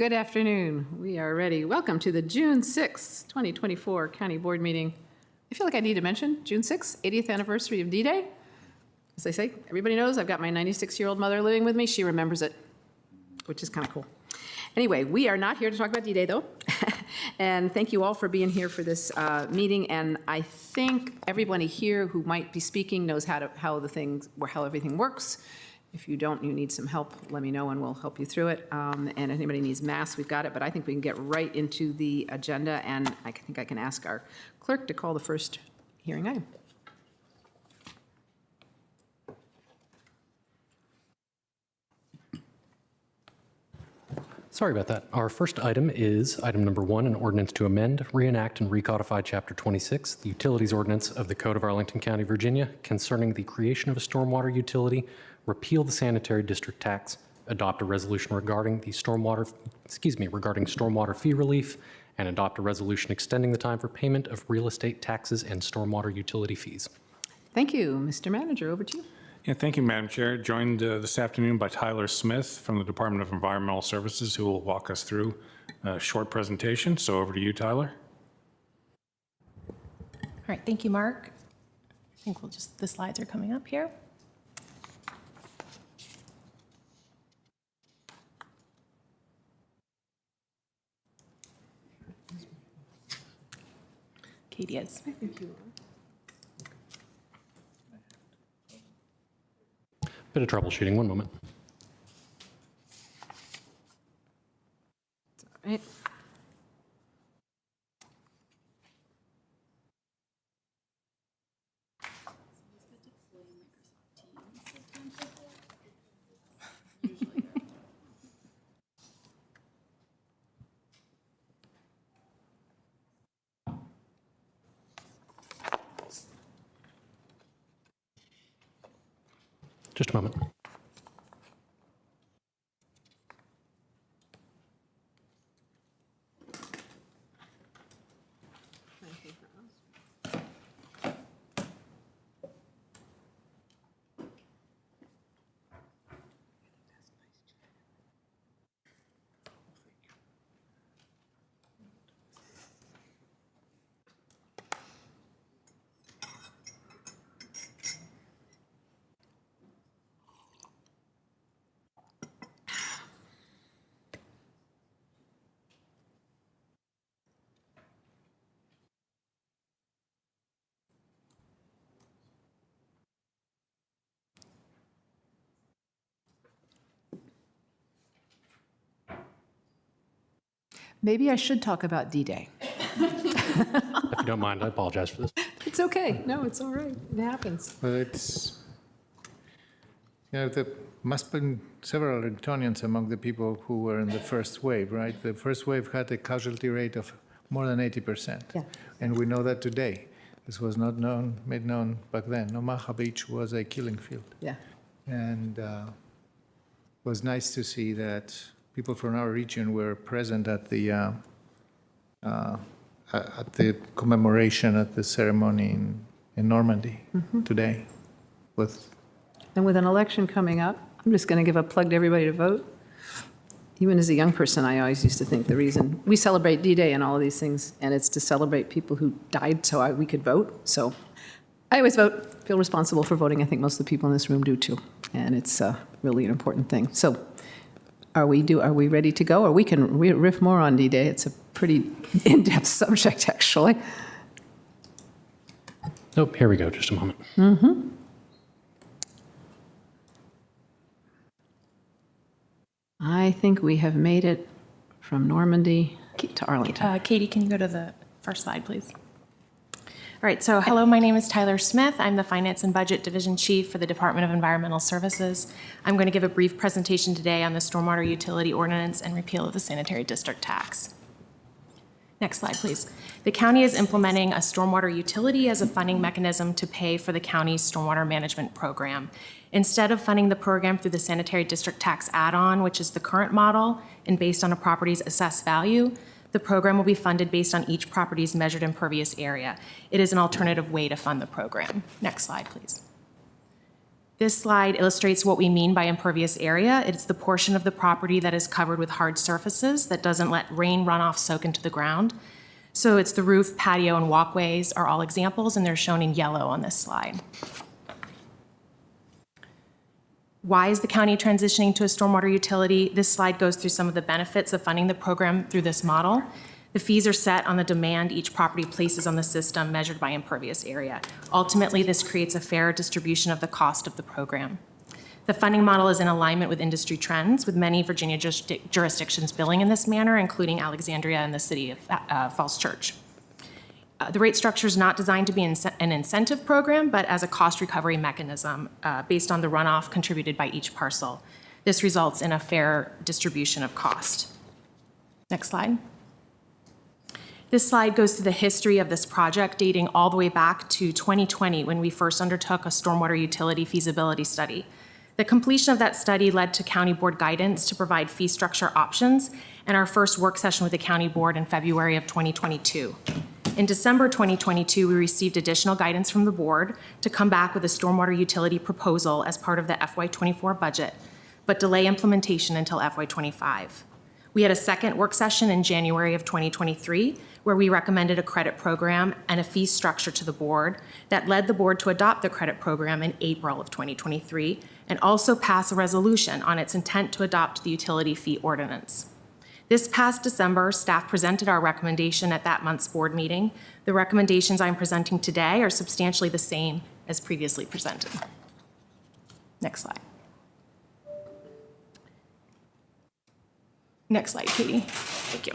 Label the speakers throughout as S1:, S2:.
S1: Good afternoon. We are ready. Welcome to the June 6th, 2024 County Board meeting. I feel like I need to mention June 6th, 80th anniversary of D-Day. As I say, everybody knows I've got my 96-year-old mother living with me. She remembers it, which is kind of cool. Anyway, we are not here to talk about D-Day, though. And thank you all for being here for this meeting. And I think everybody here who might be speaking knows how everything works. If you don't, you need some help, let me know and we'll help you through it. And if anybody needs masks, we've got it. But I think we can get right into the agenda. And I think I can ask our clerk to call the first hearing item.
S2: Sorry about that. Our first item is item number 1, an ordinance to amend, reenact, and recodify Chapter 26, the Utilities Ordinance of the Code of Arlington County, Virginia, concerning the creation of a stormwater utility, repeal the sanitary district tax, adopt a resolution regarding stormwater fee relief, and adopt a resolution extending the time for payment of real estate taxes and stormwater utility fees.
S1: Thank you. Mr. Manager, over to you.
S3: Yeah, thank you, Madam Chair. Joined this afternoon by Tyler Smith from the Department of Environmental Services, who will walk us through a short presentation. So over to you, Tyler.
S4: All right, thank you, Mark. I think the slides are coming up here. Katie is.
S2: Bit of troubleshooting, one moment.
S1: It's all right.
S2: Just a moment.
S1: Maybe I should talk about D-Day.
S2: If you don't mind, I apologize for this.
S1: It's okay. No, it's all right. It happens.
S5: Well, there must have been several Arlingtonians among the people who were in the first wave, right? The first wave had a casualty rate of more than 80%.
S1: Yeah.
S5: And we know that today. This was not made known back then. Omaha Beach was a killing field.
S1: Yeah.
S5: And it was nice to see that people from our region were present at the commemoration, at the ceremony in Normandy today.
S1: And with an election coming up, I'm just going to give a plug to everybody to vote. Even as a young person, I always used to think the reason we celebrate D-Day and all of these things, and it's to celebrate people who died so we could vote. So I always vote, feel responsible for voting. I think most of the people in this room do too. And it's really an important thing. So are we ready to go? Or we can riff more on D-Day. It's a pretty in-depth subject, actually.
S2: Nope, here we go, just a moment.
S1: I think we have made it from Normandy to Arlington.
S4: Katie, can you go to the first slide, please? All right, so hello, my name is Tyler Smith. I'm the Finance and Budget Division Chief for the Department of Environmental Services. I'm going to give a brief presentation today on the Stormwater Utility Ordinance and repeal of the Sanitary District Tax. Next slide, please. The county is implementing a stormwater utility as a funding mechanism to pay for the county's stormwater management program. Instead of funding the program through the Sanitary District Tax add-on, which is the current model and based on a property's assessed value, the program will be funded based on each property's measured impervious area. It is an alternative way to fund the program. Next slide, please. This slide illustrates what we mean by impervious area. It's the portion of the property that is covered with hard surfaces that doesn't let rain runoff soak into the ground. So it's the roof, patio, and walkways are all examples, and they're shown in yellow on this slide. Why is the county transitioning to a stormwater utility? This slide goes through some of the benefits of funding the program through this model. The fees are set on the demand each property places on the system measured by impervious area. Ultimately, this creates a fair distribution of the cost of the program. The funding model is in alignment with industry trends, with many Virginia jurisdictions billing in this manner, including Alexandria and the city of Falls Church. The rate structure is not designed to be an incentive program, but as a cost recovery mechanism based on the runoff contributed by each parcel. This results in a fair distribution of cost. Next slide. This slide goes through the history of this project dating all the way back to 2020 when we first undertook a stormwater utility feasibility study. The completion of that study led to county board guidance to provide fee structure options and our first work session with the county board in February of 2022. In December 2022, we received additional guidance from the board to come back with a stormwater utility proposal as part of the FY24 budget, but delay implementation until FY25. We had a second work session in January of 2023 where we recommended a credit program and a fee structure to the board that led the board to adopt the credit program in April of 2023 and also pass a resolution on its intent to adopt the utility fee ordinance. This past December, staff presented our recommendation at that month's board meeting. The recommendations I'm presenting today are substantially the same as previously presented. Next slide. Next slide, Katie. Thank you.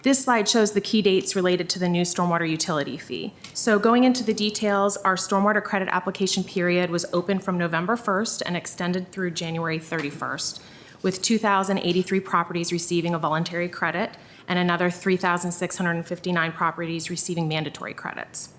S4: This slide shows the key dates related to the new stormwater utility fee. So going into the details, our stormwater credit application period was open from November 1st and extended through January 31st, with 2,083 properties receiving a voluntary credit and another 3,659 properties receiving mandatory credits.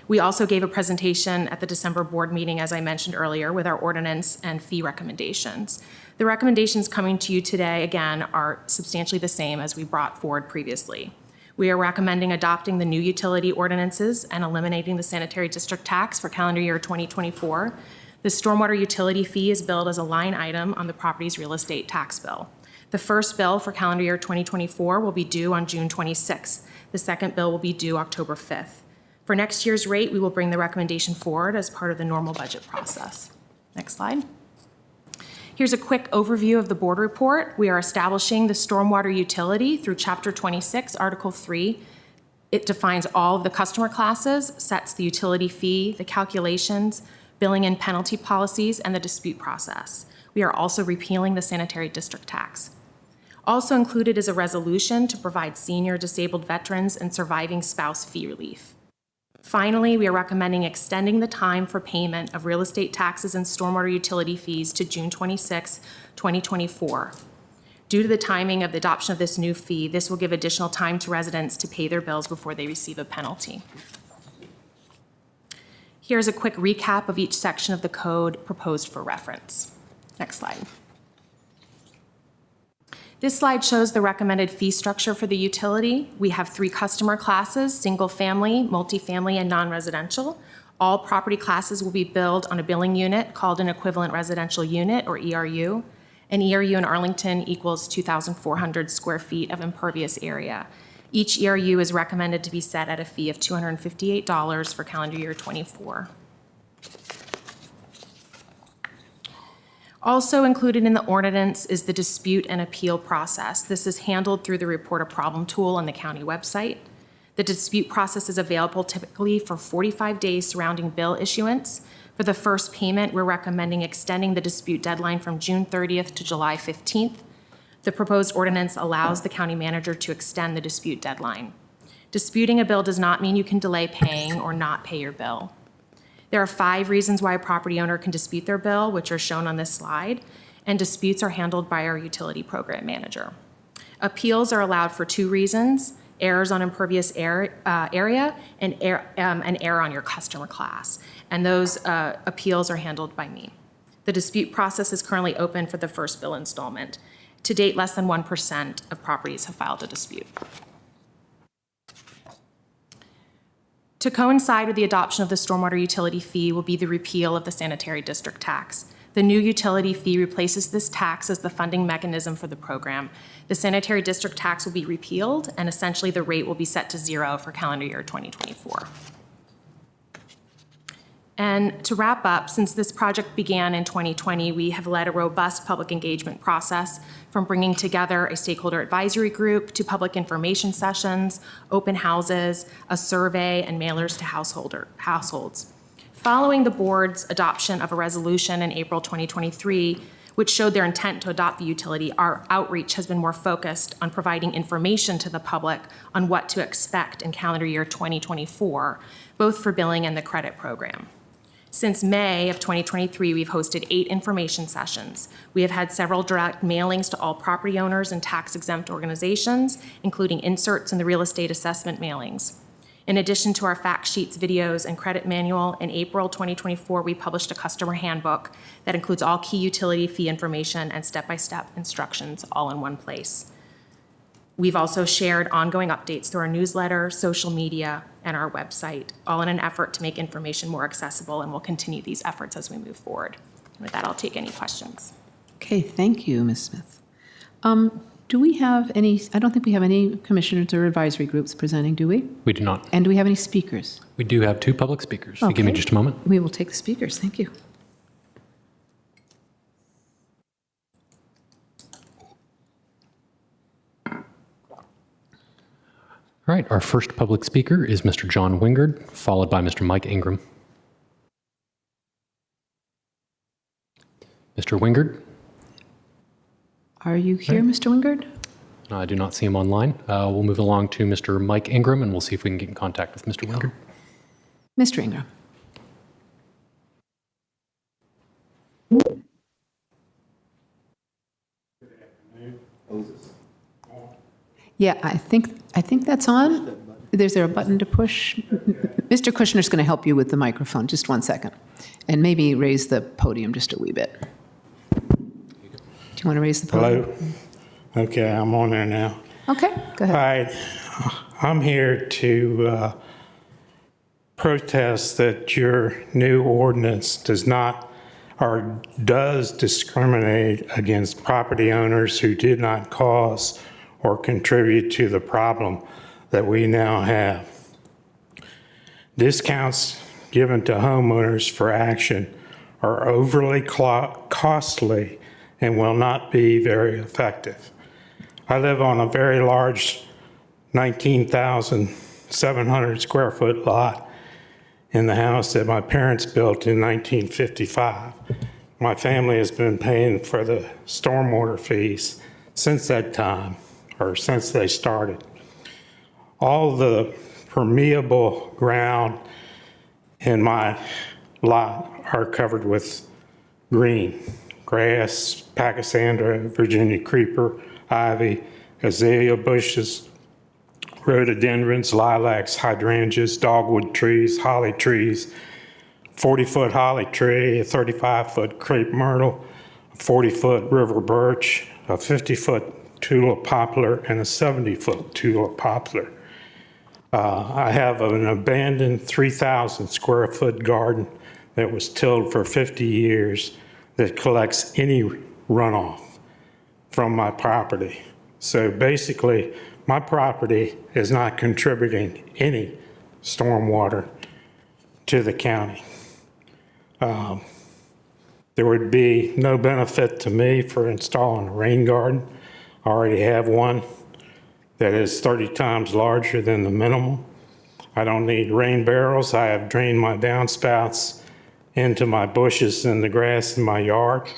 S4: We also gave a presentation at the December board meeting, as I mentioned earlier, with our ordinance and fee recommendations. The recommendations coming to you today, again, are substantially the same as we brought forward previously. We are recommending adopting the new utility ordinances and eliminating the sanitary district tax for calendar year 2024. The stormwater utility fee is billed as a line item on the property's real estate tax bill. The first bill for calendar year 2024 will be due on June 26th. The second bill will be due October 5th. For next year's rate, we will bring the recommendation forward as part of the normal budget process. Next slide. Here's a quick overview of the board report. We are establishing the stormwater utility through Chapter 26, Article 3. It defines all of the customer classes, sets the utility fee, the calculations, billing and penalty policies, and the dispute process. We are also repealing the sanitary district tax. Also included is a resolution to provide senior, disabled veterans, and surviving spouse fee relief. Finally, we are recommending extending the time for payment of real estate taxes and stormwater utility fees to June 26, 2024. Due to the timing of the adoption of this new fee, this will give additional time to residents to pay their bills before they receive a penalty. Here's a quick recap of each section of the code proposed for reference. Next slide. This slide shows the recommended fee structure for the utility. We have 3 customer classes: single family, multifamily, and non-residential. All property classes will be billed on a billing unit called an equivalent residential unit, or ERU. An ERU in Arlington equals 2,400 square feet of impervious area. Each ERU is recommended to be set at a fee of $258 for calendar year 24. Also included in the ordinance is the dispute and appeal process. This is handled through the Report a Problem tool on the county website. The dispute process is available typically for 45 days surrounding bill issuance. For the first payment, we're recommending extending the dispute deadline from June 30th to July 15th. The proposed ordinance allows the county manager to extend the dispute deadline. Disputing a bill does not mean you can delay paying or not pay your bill. There are 5 reasons why a property owner can dispute their bill, which are shown on this slide, and disputes are handled by our utility program manager. Appeals are allowed for 2 reasons: errors on impervious area and an error on your customer class. And those appeals are handled by me. The dispute process is currently open for the first bill installment. To date, less than 1% of properties have filed a dispute. To coincide with the adoption of the stormwater utility fee will be the repeal of the sanitary district tax. The new utility fee replaces this tax as the funding mechanism for the program. The sanitary district tax will be repealed, and essentially the rate will be set to zero for calendar year 2024. And to wrap up, since this project began in 2020, we have led a robust public engagement process, from bringing together a stakeholder advisory group to public information sessions, open houses, a survey, and mailers to households. Following the board's adoption of a resolution in April 2023, which showed their intent to adopt the utility, our outreach has been more focused on providing information to the public on what to expect in calendar year 2024, both for billing and the credit program. Since May of 2023, we've hosted 8 information sessions. We have had several direct mailings to all property owners and tax-exempt organizations, including inserts in the real estate assessment mailings. In addition to our fact sheets, videos, and credit manual, in April 2024, we published a customer handbook that includes all key utility fee information and step-by-step instructions all in one place. We've also shared ongoing updates through our newsletter, social media, and our website, all in an effort to make information more accessible, and we'll continue these efforts as we move forward. With that, I'll take any questions.
S1: Okay, thank you, Ms. Smith. Do we have any, I don't think we have any commissioners or advisory groups presenting, do we?
S2: We do not.
S1: And do we have any speakers?
S2: We do have 2 public speakers. If you give me
S1: Okay.
S2: just a moment.
S1: We will take the speakers, thank you.
S2: All right, our first public speaker is Mr. John Wingard, followed by Mr. Mike Ingram. Mr. Wingard?
S1: Are you here, Mr. Wingard?
S2: I do not see him online. We'll move along to Mr. Mike Ingram, and we'll see if we can get in contact with Mr. Wingard.
S1: Mr. Ingram? Yeah, I think that's on. Is there a button to push? Mr. Kushner's going to help you with the microphone. Just one second. And maybe raise the podium just a wee bit. Do you want to raise the podium?
S6: Hello. Okay, I'm on there now.
S1: Okay, go
S6: All
S1: ahead.
S6: right, I'm here to protest that your new ordinance does not or does discriminate against property owners who did not cause or contribute to the problem that we now have. Discounts given to homeowners for action are overly costly and will not be very effective. I live on a very large 19,700 square foot lot in the house that my parents built in 1955. My family has been paying for the stormwater fees since that time, or since they started. All the permeable ground in my lot are covered with green, grass, pachysandra, Virginia creeper, ivy, azalea bushes, rhododendrons, lilacs, hydrangeas, dogwood trees, holly trees, 40-foot holly tree, a 35-foot crepe myrtle, a 40-foot river birch, a 50-foot tulip poplar, and a 70-foot tulip poplar. I have an abandoned 3,000 square foot garden that was tilled for 50 years that collects any runoff from my property. So basically, my property is not contributing any stormwater to the county. There would be no benefit to me for installing a rain garden. I already have one that is 30 times larger than the minimum. I don't need rain barrels. I have drained my downspouts into my bushes and the grass in my yard.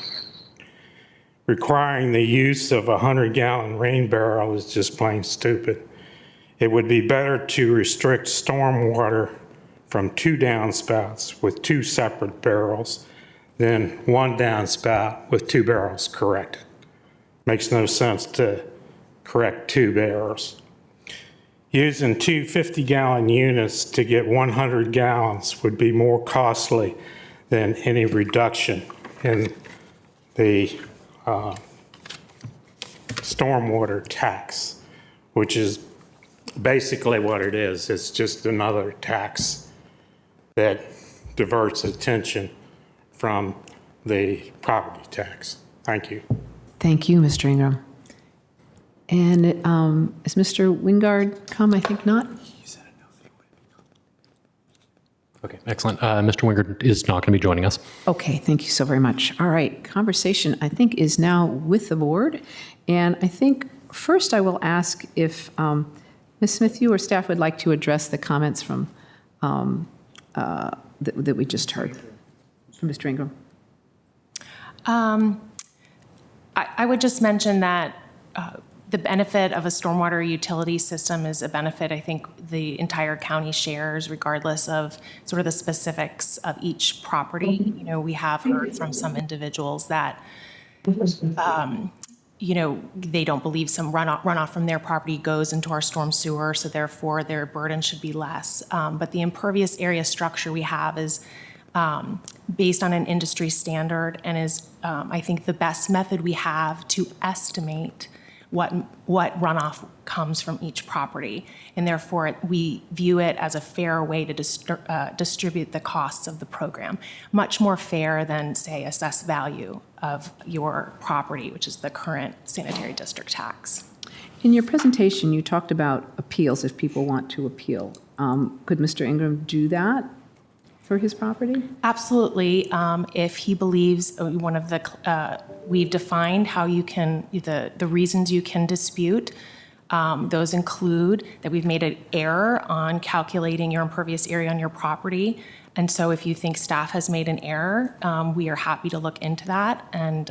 S6: Requiring the use of a 100-gallon rain barrel is just plain stupid. It would be better to restrict stormwater from 2 downspouts with 2 separate barrels than 1 downspout with 2 barrels corrected. Makes no sense to correct 2 barrels. Using 2 50-gallon units to get 100 gallons would be more costly than any reduction in the stormwater tax, which is Basically what it is, it's just another tax that diverts attention from the property tax. Thank you.
S1: Thank you, Mr. Ingram. And is Mr. Wingard come? I think not.
S2: Okay, excellent. Mr. Wingard is not going to be joining us.
S1: Okay, thank you so very much. All right, conversation, I think, is now with the board. And I think first I will ask if Ms. Smith, you or staff would like to address the comments from that we just heard from Mr. Ingram.
S4: I would just mention that the benefit of a stormwater utility system is a benefit I think the entire county shares, regardless of sort of the specifics of each property. You know, we have heard from some individuals that, you know, they don't believe some runoff from their property goes into our storm sewer, so therefore their burden should be less. But the impervious area structure we have is based on an industry standard and is, I think, the best method we have to estimate what runoff comes from each property. And therefore, we view it as a fair way to distribute the costs of the program. Much more fair than, say, assessed value of your property, which is the current sanitary district tax.
S1: In your presentation, you talked about appeals if people want to appeal. Could Mr. Ingram do that for his property?
S4: Absolutely. If he believes one of the, we've defined how you can, the reasons you can dispute. Those include that we've made an error on calculating your impervious area on your property. And so if you think staff has made an error, we are happy to look into that and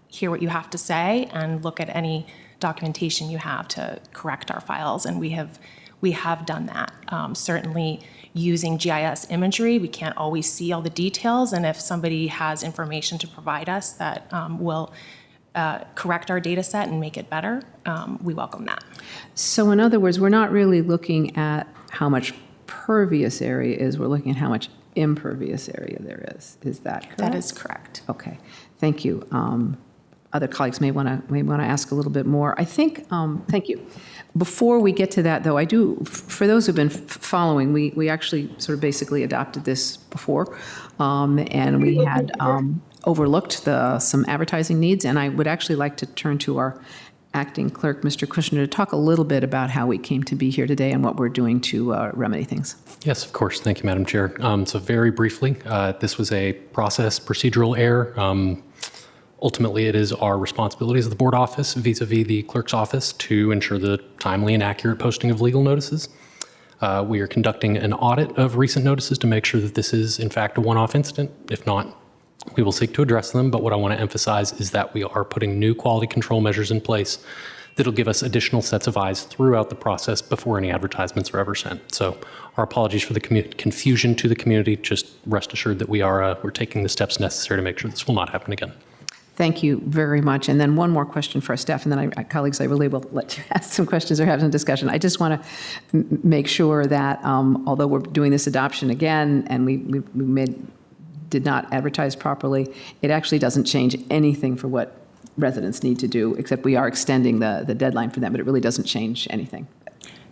S4: hear what you have to say and look at any documentation you have to correct our files. And we have done that. Certainly using GIS imagery, we can't always see all the details. And if somebody has information to provide us that will correct our data set and make it better, we welcome that.
S1: So in other words, we're not really looking at how much pervious area is, we're looking at how much impervious area there is. Is that correct?
S4: That is correct.
S1: Okay, thank you. Other colleagues may want to ask a little bit more. I think, thank you. Before we get to that, though, I do, for those who've been following, we actually sort of basically adopted this before, and we had overlooked some advertising needs, and I would actually like to turn to our acting clerk, Mr. Kushner, to talk a little bit about how we came to be here today and what we're doing to remedy things.
S2: Yes, of course. Thank you, Madam Chair. So very briefly, this was a procedural error. Ultimately, it is our responsibility as the board office vis-a-vis the clerk's office to ensure the timely and accurate posting of legal notices. We are conducting an audit of recent notices to make sure that this is, in fact, a one-off incident. If not, we will seek to address them. But what I want to emphasize is that we are putting new quality control measures in place that'll give us additional sets of eyes throughout the process before any advertisements are ever sent. So our apologies for the confusion to the community. Just rest assured that we're taking the steps necessary to make sure this will not happen again.
S1: Thank you very much. And then one more question for our staff, and then colleagues, I really will let you ask some questions or have some discussion. I just want to make sure that although we're doing this adoption again and we did not advertise properly, it actually doesn't change anything for what residents need to do, except we are extending the deadline for them, but it really doesn't change anything.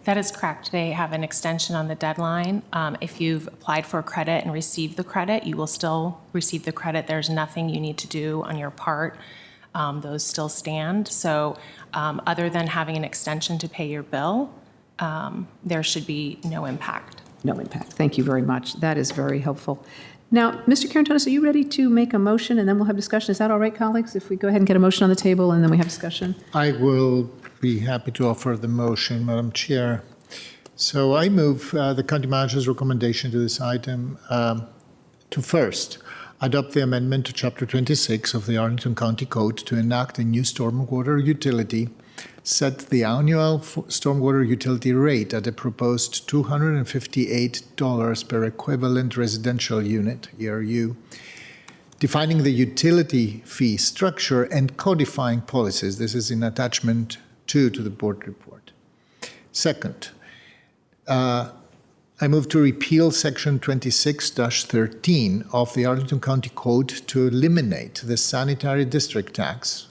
S4: That is correct. They have an extension on the deadline. If you've applied for a credit and received the credit, you will still receive the credit. There's nothing you need to do on your part. Those still stand. So other than having an extension to pay your bill, there should be no impact.
S1: No impact. Thank you very much. That is very helpful. Now, Mr. Karantonis, are you ready to make a motion and then we'll have discussion? Is that all right, colleagues? If we go ahead and get a motion on the table and then we have discussion?
S5: I will be happy to offer the motion, Madam Chair. So I move the county manager's recommendation to this item to first adopt the amendment to Chapter 26 of the Arlington County Code to enact a new stormwater utility, set the annual stormwater utility rate at a proposed $258 per equivalent residential unit, ERU, defining the utility fee structure and codifying policies. This is in attachment 2 to the board report. Second, I move to repeal Section 26-13 of the Arlington County Code to eliminate the sanitary district tax,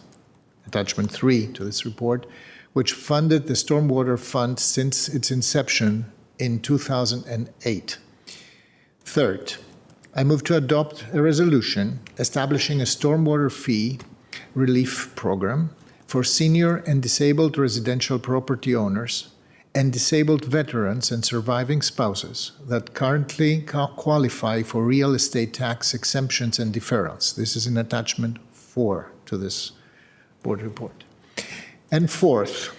S5: attachment 3 to this report, which funded the Stormwater Fund since its inception in 2008. Third, I move to adopt a resolution establishing a stormwater fee relief program for senior and disabled residential property owners and disabled veterans and surviving spouses that currently qualify for real estate tax exemptions and deferrals. This is in attachment 4 to this board report. And fourth,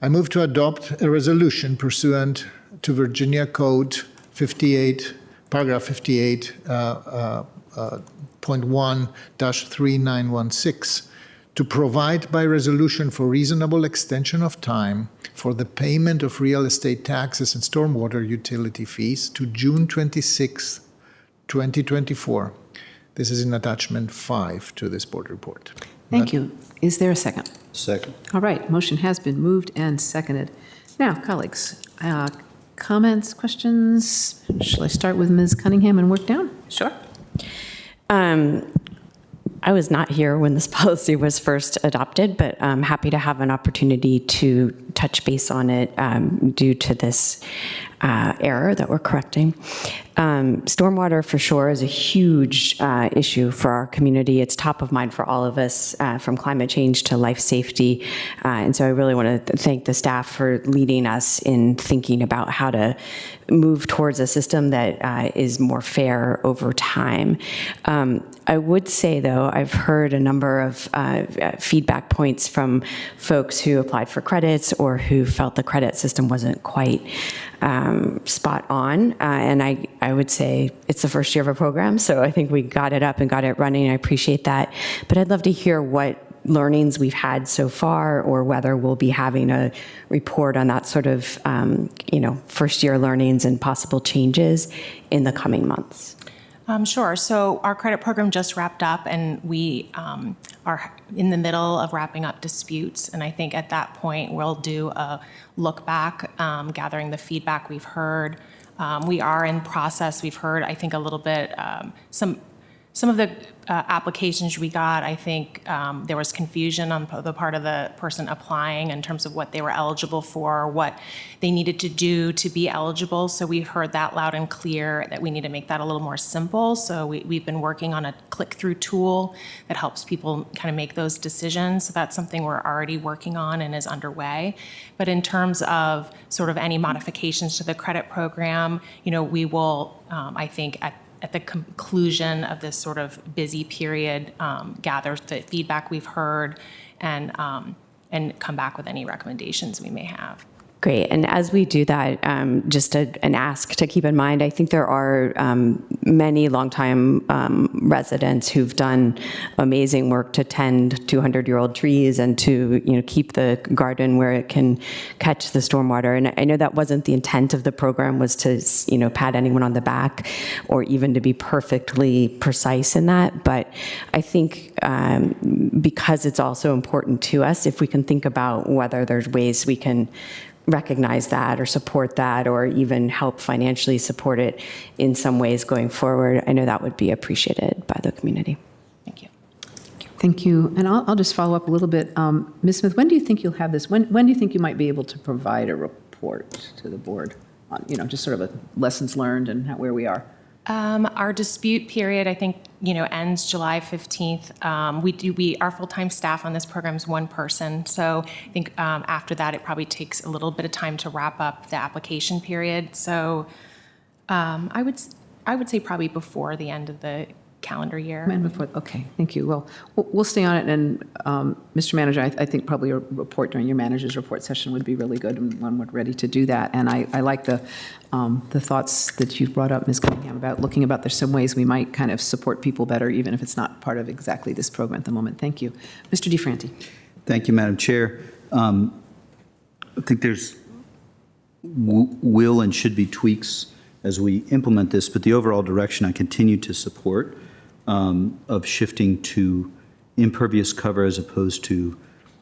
S5: I move to adopt a resolution pursuant to Virginia Code 58, paragraph 58.1-3916, to provide by resolution for reasonable extension of time for the payment of real estate taxes and stormwater utility fees to June 26, 2024. This is in attachment 5 to this board report.
S1: Thank you. Is there a second?
S7: Second.
S1: All right, motion has been moved and seconded. Now, colleagues, comments, questions? Shall I start with Ms. Cunningham and work down?
S8: Sure. I was not here when this policy was first adopted, but I'm happy to have an opportunity to touch base on it due to this error that we're correcting. Stormwater, for sure, is a huge issue for our community. It's top of mind for all of us, from climate change to life safety. And so I really want to thank the staff for leading us in thinking about how to move towards a system that is more fair over time. I would say, though, I've heard a number of feedback points from folks who applied for credits or who felt the credit system wasn't quite spot on. And I would say it's the first year of a program, so I think we got it up and got it running. I appreciate that. But I'd love to hear what learnings we've had so far, or whether we'll be having a report on that sort of, first year learnings and possible changes in the coming months.
S4: Sure. So our credit program just wrapped up, and we are in the middle of wrapping up disputes. And I think at that point, we'll do a look back, gathering the feedback we've heard. We are in process. We've heard, I think, a little bit, some of the applications we got, I think there was confusion on the part of the person applying in terms of what they were eligible for, what they needed to do to be eligible. So we've heard that loud and clear that we need to make that a little more simple. So we've been working on a click-through tool that helps people kind of make those decisions. So that's something we're already working on and is underway. But in terms of sort of any modifications to the credit program, we will, I think, at the conclusion of this sort of busy period, gather the feedback we've heard and come back with any recommendations we may have.
S8: Great. And as we do that, just an ask to keep in mind, I think there are many longtime residents who've done amazing work to tend 200-year-old trees and to keep the garden where it can catch the stormwater. And I know that wasn't the intent of the program, was to pat anyone on the back or even to be perfectly precise in that. But I think because it's also important to us, if we can think about whether there's ways we can recognize that or support that or even help financially support it in some ways going forward, I know that would be appreciated by the community.
S4: Thank you.
S1: Thank you. And I'll just follow up a little bit. Ms. Smith, when do you think you'll have this? When do you think you might be able to provide a report to the board on, just sort of a lessons learned and where we are?
S4: Our dispute period, I think, ends July 15th. Our full-time staff on this program is one person. So I think after that, it probably takes a little bit of time to wrap up the application period. So I would say probably before the end of the calendar year.
S1: Okay, thank you. Well, we'll stay on it. And Mr. Manager, I think probably a report during your manager's report session would be really good when we're ready to do that. And I like the thoughts that you've brought up, Ms. Cunningham, about looking about there's some ways we might kind of support people better, even if it's not part of exactly this program at the moment. Thank you. Mr. DeFranti.
S7: Thank you, Madam Chair. I think there's will and should be tweaks as we implement this, but the overall direction I continue to support of shifting to impervious cover as opposed to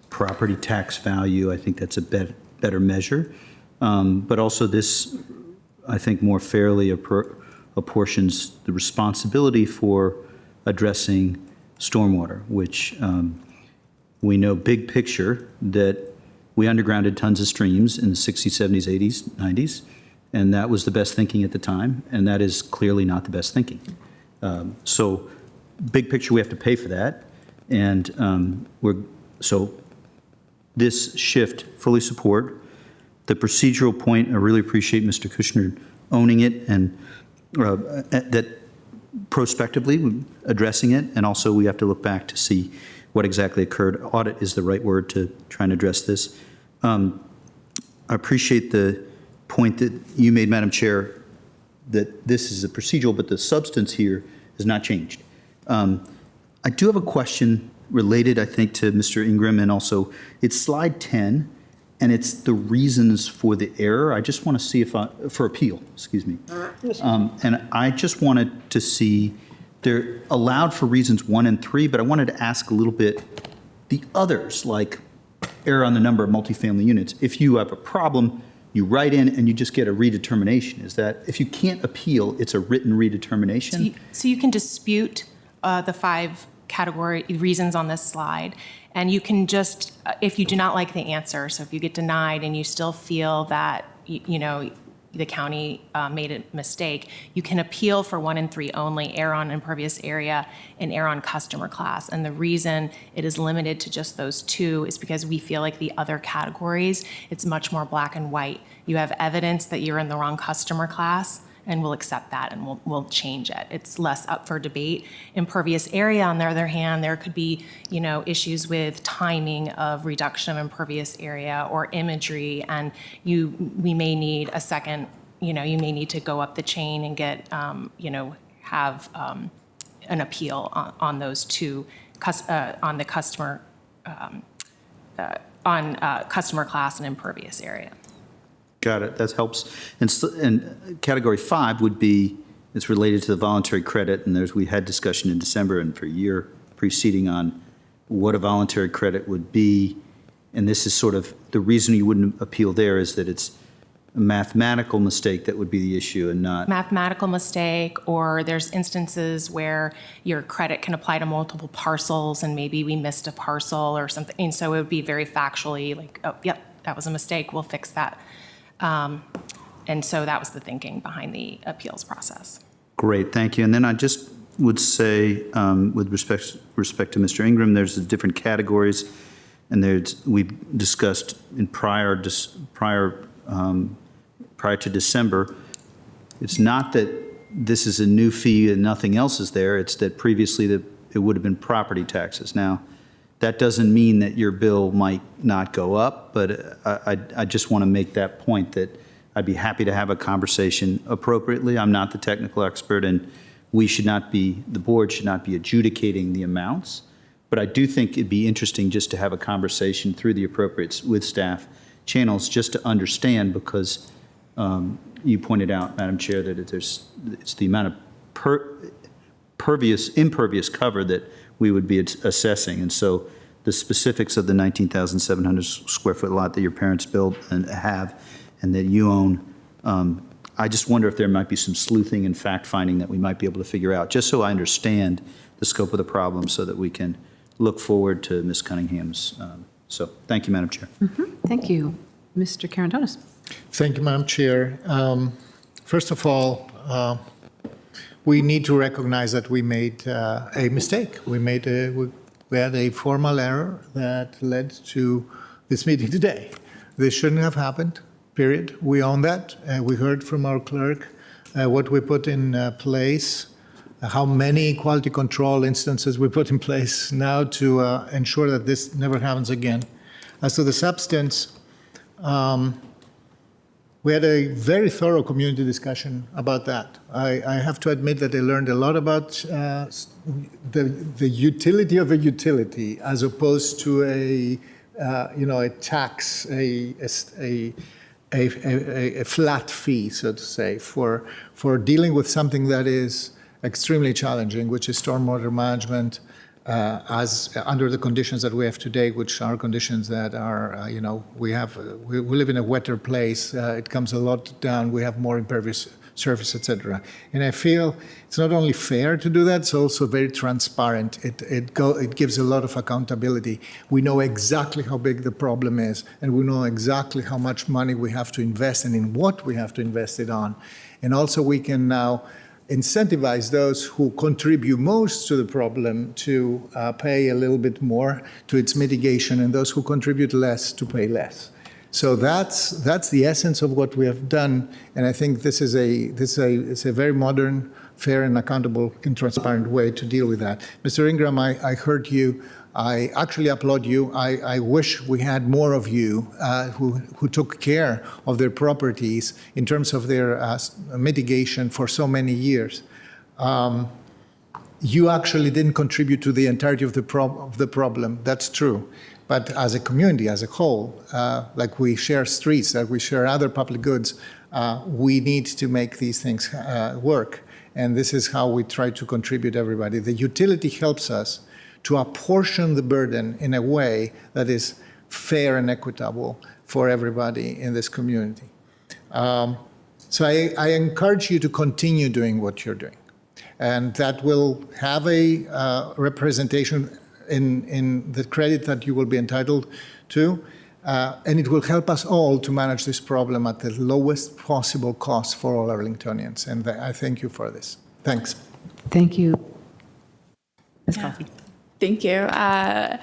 S7: property tax value. I think that's a better measure. But also this, I think, more fairly apportions the responsibility for addressing stormwater, which we know big picture that we undergrounded tons of streams in the 60s, 70s, 80s, 90s, and that was the best thinking at the time, and that is clearly not the best thinking. So big picture, we have to pay for that, and so this shift, fully support. The procedural point, I really appreciate Mr. Kushner owning it and that prospectively addressing it, and also we have to look back to see what exactly occurred. Audit is the right word to try and address this. I appreciate the point that you made, Madam Chair, that this is a procedural, but the substance here has not changed. I do have a question related, I think, to Mr. Ingram, and also it's slide 10, and it's the reasons for the error. I just want to see if for appeal, excuse me. And I just wanted to see, they're allowed for reasons 1 and 3, but I wanted to ask a little bit, the others, like error on the number of multifamily units. If you have a problem, you write in and you just get a redetermination. Is that, if you can't appeal, it's a written redetermination?
S4: So you can dispute the 5 category reasons on this slide, and you can just, if you do not like the answer, so if you get denied and you still feel that, you know, the county made a mistake, you can appeal for 1 and 3 only, error on impervious area and error on customer class. And the reason it is limited to just those 2 is because we feel like the other categories, it's much more black and white. You have evidence that you're in the wrong customer class, and we'll accept that and we'll change it. It's less up for debate. Impervious area, on the other hand, there could be, you know, issues with timing of reduction of impervious area or imagery, and we may need a second, you know, you may need to go up the chain and get, you know, have an appeal on those 2, on the customer, on customer class and impervious area.
S7: Got it, that helps. And category 5 would be, it's related to the voluntary credit, and we had discussion in December and for a year preceding on what a voluntary credit would be. And this is sort of, the reason you wouldn't appeal there is that it's a mathematical mistake that would be the issue and not.
S4: Mathematical mistake, or there's instances where your credit can apply to multiple parcels and maybe we missed a parcel or something. And so it would be very factually like, oh, yep, that was a mistake, we'll fix that. And so that was the thinking behind the appeals process.
S7: Great, thank you. And then I just would say, with respect to Mr. Ingram, there's the different categories, and we've discussed in prior to December, it's not that this is a new fee and nothing else is there, it's that previously it would have been property taxes. Now, that doesn't mean that your bill might not go up, but I just want to make that point that I'd be happy to have a conversation appropriately. I'm not the technical expert, and the board should not be adjudicating the amounts. But I do think it'd be interesting just to have a conversation through the appropriate with staff channels, just to understand, because you pointed out, Madam Chair, that it's the amount of impervious cover that we would be assessing. And so the specifics of the 19,700 square foot lot that your parents built and have and that you own, I just wonder if there might be some sleuthing and fact finding that we might be able to figure out, just so I understand the scope of the problem so that we can look forward to Ms. Cunningham's. So thank you, Madam Chair.
S1: Thank you. Mr. Karantonis.
S5: Thank you, Madam Chair. First of all, we need to recognize that we made a mistake. We had a formal error that led to this meeting today. This shouldn't have happened, period. We own that. We heard from our clerk what we put in place, how many quality control instances we put in place now to ensure that this never happens again. As to the substance, we had a very thorough community discussion about that. I have to admit that I learned a lot about the utility of a utility as opposed to a tax, a flat fee, so to say, for dealing with something that is extremely challenging, which is stormwater management, as under the conditions that we have today, which are conditions that are, we live in a wetter place. It comes a lot down. We have more impervious surface, etc. And I feel it's not only fair to do that, it's also very transparent. It gives a lot of accountability. We know exactly how big the problem is, and we know exactly how much money we have to invest and in what we have to invest it on. And also we can now incentivize those who contribute most to the problem to pay a little bit more to its mitigation, and those who contribute less to pay less. So that's the essence of what we have done, and I think this is a very modern, fair, and accountable and transparent way to deal with that. Mr. Ingram, I heard you. I actually applaud you. I wish we had more of you who took care of their properties in terms of their mitigation for so many years. You actually didn't contribute to the entirety of the problem. That's true. But as a community, as a whole, like we share streets, like we share other public goods, we need to make these things work. And this is how we try to contribute everybody. The utility helps us to apportion the burden in a way that is fair and equitable for everybody in this community. So I encourage you to continue doing what you're doing. And that will have a representation in the credit that you will be entitled to. And it will help us all to manage this problem at the lowest possible cost for all Arlingtonians. And I thank you for this. Thanks.
S1: Thank you. Ms. Coffey.
S9: Thank you. Not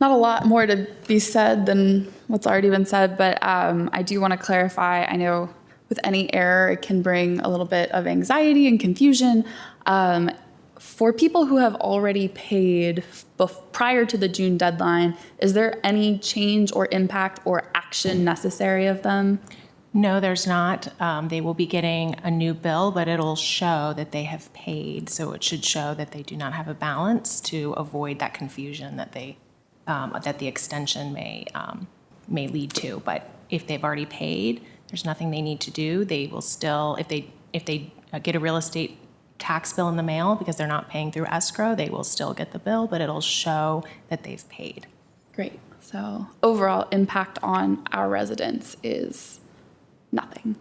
S9: a lot more to be said than what's already been said, but I do want to clarify. I know with any error, it can bring a little bit of anxiety and confusion. For people who have already paid prior to the June deadline, is there any change or impact or action necessary of them?
S4: No, there's not. They will be getting a new bill, but it'll show that they have paid. So it should show that they do not have a balance to avoid that confusion that that the extension may lead to. But if they've already paid, there's nothing they need to do. They will still, if they get a real estate tax bill in the mail because they're not paying through escrow, they will still get the bill, but it'll show that they've paid.
S9: Great. So overall impact on our residents is nothing.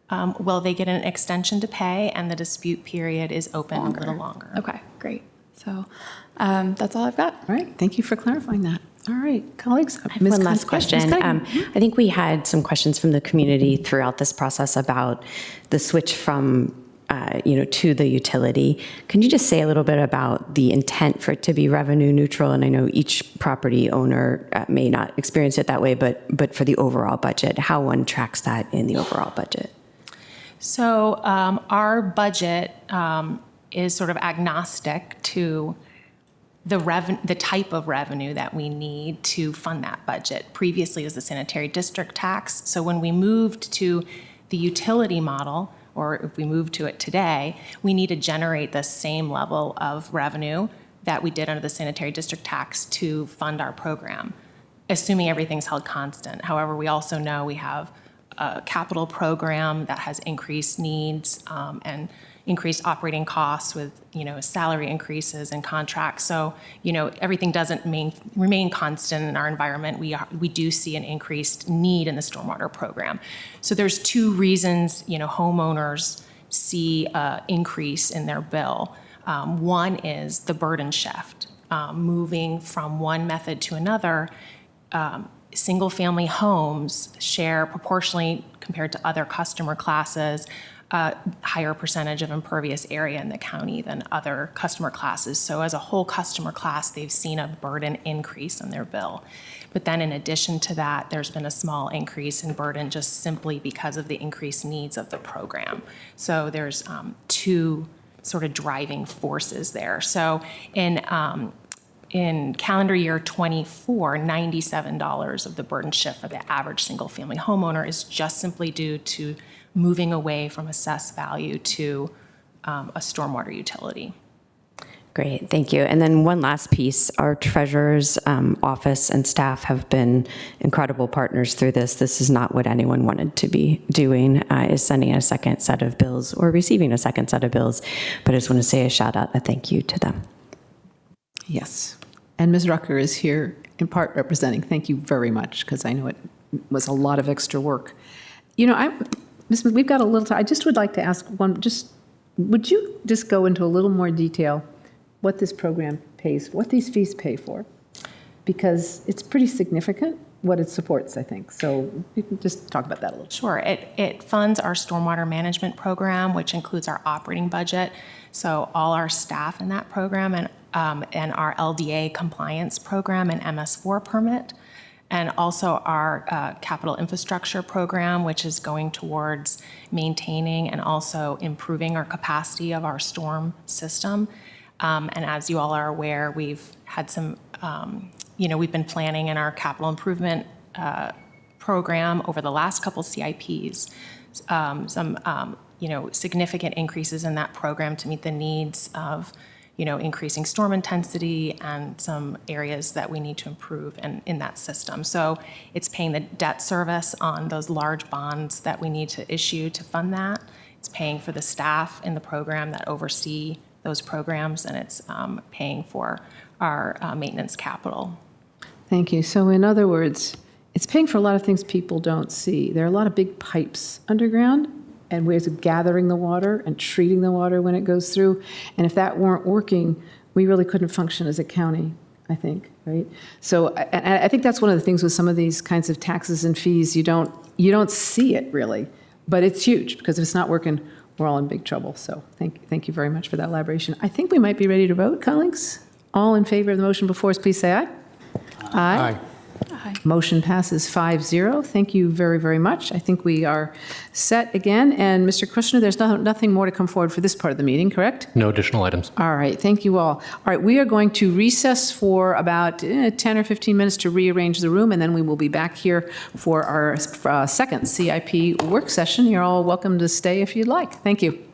S4: Well, they get an extension to pay, and the dispute period is open a little longer.
S9: Okay, great. So that's all I've got.
S1: All right, thank you for clarifying that. All right, colleagues.
S8: I have one last question. I think we had some questions from the community throughout this process about the switch from to the utility. Can you just say a little bit about the intent for it to be revenue neutral? And I know each property owner may not experience it that way, but for the overall budget, how one tracks that in the overall budget?
S4: So our budget is sort of agnostic to the type of revenue that we need to fund that budget. Previously, it was the sanitary district tax. So when we moved to the utility model, or if we move to it today, we need to generate the same level of revenue that we did under the sanitary district tax to fund our program, assuming everything's held constant. However, we also know we have a capital program that has increased needs and increased operating costs with, salary increases and contracts. So, everything doesn't remain constant in our environment. We do see an increased need in the stormwater program. So there's two reasons, homeowners see an increase in their bill. One is the burden shift, moving from one method to another. Single-family homes share proportionally compared to other customer classes a higher percentage of impervious area in the county than other customer classes. So as a whole customer class, they've seen a burden increase in their bill. But then in addition to that, there's been a small increase in burden just simply because of the increased needs of the program. So there's two sort of driving forces there. So in calendar year 24, $97 of the burden shift for the average single-family homeowner is just simply due to moving away from assessed value to a stormwater utility.
S8: Great, thank you. And then one last piece, our treasurer's office and staff have been incredible partners through this. This is not what anyone wanted to be doing, is sending a second set of bills or receiving a second set of bills. But I just want to say a shout out, a thank you to them.
S1: Yes. And Ms. Rucker is here in part representing. Thank you very much, because I know it was a lot of extra work. Ms. We've got a little time. I just would like to ask one, would you just go into a little more detail what this program pays, what these fees pay for? Because it's pretty significant what it supports, I think. So you can just talk about that a little.
S4: Sure. It funds our stormwater management program, which includes our operating budget. So all our staff in that program and our LDA compliance program and MS4 permit, and also our capital infrastructure program, which is going towards maintaining and also improving our capacity of our storm system. And as you all are aware, we've had some, we've been planning in our capital improvement program over the last couple CIPs, some significant increases in that program to meet the needs of, increasing storm intensity and some areas that we need to improve in that system. So it's paying the debt service on those large bonds that we need to issue to fund that. It's paying for the staff in the program that oversee those programs, and it's paying for our maintenance capital.
S1: Thank you. So in other words, it's paying for a lot of things people don't see. There are a lot of big pipes underground and ways of gathering the water and treating the water when it goes through. And if that weren't working, we really couldn't function as a county, I think, right? So I think that's one of the things with some of these kinds of taxes and fees, you don't see it really, but it's huge because if it's not working, we're all in big trouble. So thank you very much for that elaboration. I think we might be ready to vote, colleagues. All in favor of the motion before us, please say aye. Aye. Motion passes 5-0. Thank you very, very much. I think we are set again. And Mr. Kushner, there's nothing more to come forward for this part of the meeting, correct?
S2: No additional items.
S1: All right, thank you all. All right, we are going to recess for about 10 or 15 minutes to rearrange the room, and then we will be back here for our second CIP work session. You're all welcome to stay if you'd like. Thank you.